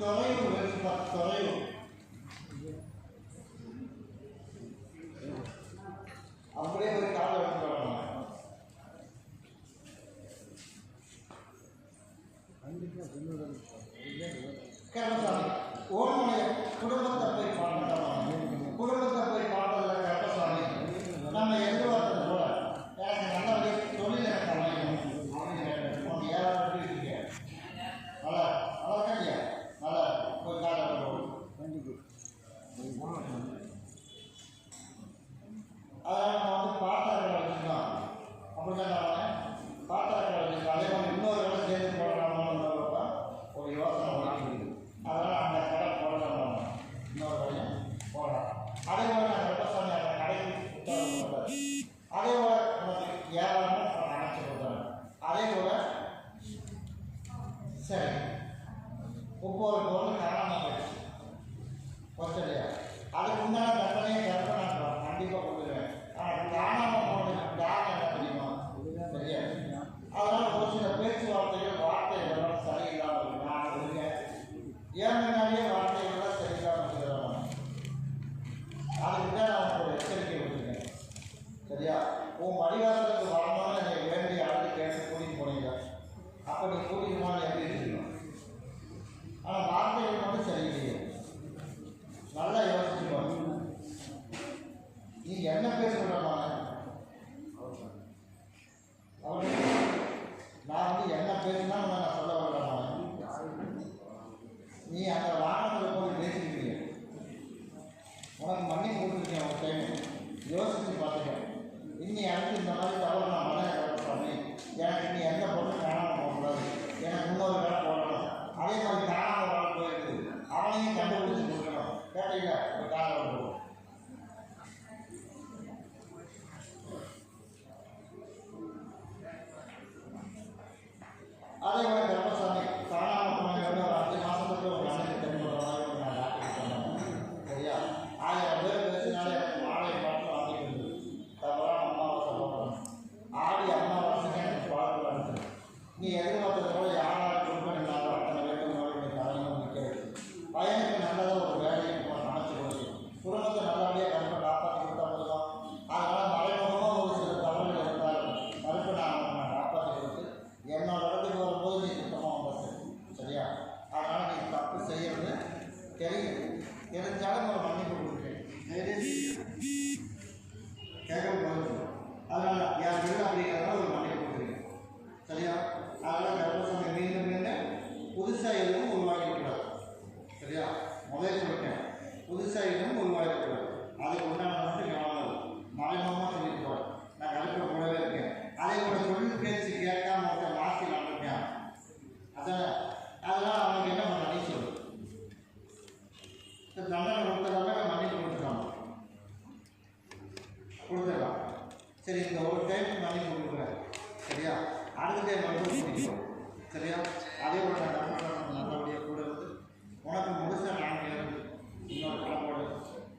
துறையூர் வெறுப்பா துறையூர் அப்படியே ஒரு காலை எடுத்து வரணும். கருப்பசாமி ஓர்மலை குடும்பத்தை போய் பாடுறோம். குடும்பத்தை போய் பாடுறதுல கருப்பசாமி நம்ம எதிர்பார்த்தது போல எனக்கு நல்லபடியாக தொழில் எனக்கு அமைக்கணும் அப்படின்னு உனக்கு ஏதாவது இருக்கீங்க. நல்லா நல்லா இருக்காங்க. நல்லா போய் காலை அதனால் நம்ம வந்து பாட்டாக்களை வச்சுருக்கோம். அப்படிதான் நான் பாட்டாக்களை வச்சுருக்கோம். அதே மாதிரி இன்னொரு கடை சேர்ந்து போடலாமான்னு ஒரு யோசனை பண்ணிக்கிது. அதனால் அந்த கடை போடலாம், இன்னொரு கடையும் போடலாம். அதே மாதிரி நான் கருப்பசாமி அந்த கடைக்கு புத்தகம் கொடுத்தாரு. அதே போல் நமக்கு வியாபாரமும் அமைச்சு கொடுத்தாரு. அதே போல் சரி ஒவ்வொரு பொருளும் காரணமாக போயிடுச்சு ஒத்தலையா அதுக்கு முன்னாடி கற்பனையை கற்பனை கண்டிப்பாக கொடுத்துருவேன். ஆனால் காணாமல் போனதுக்கு காரணம் என்ன தெரியுமா? சரியா அதனால் ஒரு சில பேச்சுவார்த்தைகள் வார்த்தைகள் சரியில்லாமல் இருக்கு. நான் இருக்கேன் ஏன் முன்னாடியே வார்த்தைகள்லாம் சரியில்லாமல் இருக்கிறாங்க. அதுக்கு தான் நான் ஒரு எச்சரிக்கை விட்டுருக்கேன். சரியா உன் வடிவாசலுக்கு வரணும்னு நீங்கள் வேண்டிய ஆளுக்கு கேட்டு கூட்டிகிட்டு போனீங்க. அப்போ நீ கூட்டிகிட்டு போனால் எப்படி இருக்கணும்? ஆனால் வார்த்தைகள் மட்டும் சரியில்லையே. நல்லா யோசிச்சுக்கோங்க. நீங்க என்ன பேசுகிறோமா? நான் வந்து என்ன பேசுனா நான் சொல்ல வரலாமா? நீ அந்த வாகனத்தில் போய் பேசிக்கிறீங்க. உனக்கு மன்னிப்பு கொடுத்துருக்கேன். ஒரு டைம் யோசிச்சு பார்த்துக்கேன். இன்னி அடுத்து இந்த மாதிரி தவறு நான் மன பண்ணி எனக்கு நீ எந்த பொருளும் காணாமல் போகக்கூடாது. எனக்கு இன்னொரு வேலை போடணும். அதே மாதிரி காணாமல் வாழ போயிருக்குது. அவனையும் கண்டுபிடிச்சு கொடுக்கணும். கேட்டீங்க ஒரு காலம் போகும். அதே போல கருப்பசாமி காணாமல் போனவங்க ஒரு 5 மாதத்துக்கு ஒரு மண்ணுக்கு தண்ணி போடுற மாதிரி நான் டாக்டர் சொன்னேன். சரியா 1000 பேர் பேசினாலே எனக்கு மாலை பாட்டு வாங்கிட்டு தவறான அம்மாவாசை போடுறேன். ஆடி அம்மாவாசைக்கு எனக்கு வாழ்க்கை நடத்துது. நீ எதிர்பார்த்தது போல யாராவது கொடுக்கணும்னாலும் அத்தனை பேருக்கு மாதிரி நீ தலைமுறை நிற்கிறது. பையனுக்கு நல்லதாக ஒரு வேலையை அமைச்சு கொடுத்து குடும்பத்தை நல்லபடியாக கருப்பை காப்பாற்றி கொடுத்தா போதும். அதனால் மறைமுகமாக ஒரு சில தவறுகள் இருந்தாலும் கருப்பை நான் காப்பாற்றி கொடுத்து என்னோட இடத்துக்கு வரும்போது நீ சுத்தமாக வந்தது. சரியா அதனால் நீ தப்பு செய்யறது தெரிஞ்சாலும் ஒரு மன்னிப்பு கொடுக்குறேன். கேட்க போகுது. அதனால் என் வீடு அப்படிங்கிறத ஒரு மன்னிப்பு கொடுக்குறீங்க. சரியா அதனால் கருப்பசாமி மீண்டும் மீண்டும் புதுசாக எதுவும் உருவாக்கிக்கூடாது. சரியா முதல் சொல்லிட்டேன். புதுசாக எதுவும் உருவாக்கிக்கூடாது. அதுக்கு உண்டான மட்டும் கவனம் மறைமுகமாக சொல்லிட்டு போகிறேன். நான் கருப்பை கூடவே இருக்கேன். அதே போல் தொழில் பேச்சு கேட்காம ஒருத்தர் மாற்றி நடந்திருக்கேன். அதனால் அவனுக்கு என்ன பண்ண நீ சொல்லு. தண்டனை கொடுத்ததால மன்னிப்பு கொடுத்துடலாம். சரி இந்த ஒரு டைம் மன்னிப்பு கொடுக்குறேன். சரியா அடுத்த டைம் மட்டும் கொடுத்துருக்கோம். சரியா அதே போல் நான் டாக்டர் நல்லபடியாக கூட இருந்து உனக்கு முழுசாக நான் இருந்து இன்னொரு கலப்போடு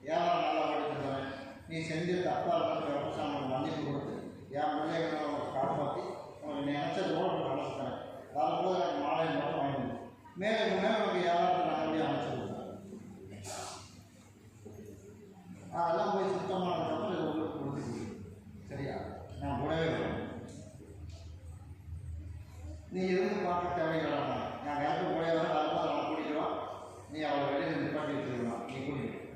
ஏதாவது நல்லா ஓடி தருவேன். நீ செஞ்ச தப்பாக இருந்தாலும் கருப்பசாமி மன்னிப்பு கொடுத்து என் பிள்ளைகளை உனக்கு காப்பாற்றி உனக்கு நினைச்சது போல ஒரு மனசு தரேன். வரும்போது எனக்கு மாலை மட்டும் வாங்கிடுது. மேலே உனக்கு யாராவது நல்லபடியாக அமைச்சு கொடுத்தேன். அதெல்லாம் போய் சுத்தமானதுக்கப்புறம் இதை உங்களுக்கு கொடுத்துருக்கு. சரியா நான் கூடவே வரேன். நீ இருந்து பார்க்க தேவையில்லாமல் நான் யாருக்கும் கூட வர வரும்போது அவனை கூட்டிக்கலாம். நீ அவளை வெளியில் நிப்பாட்டி வச்சுருக்கலாம். நீ கூட்டிக்கலாம்.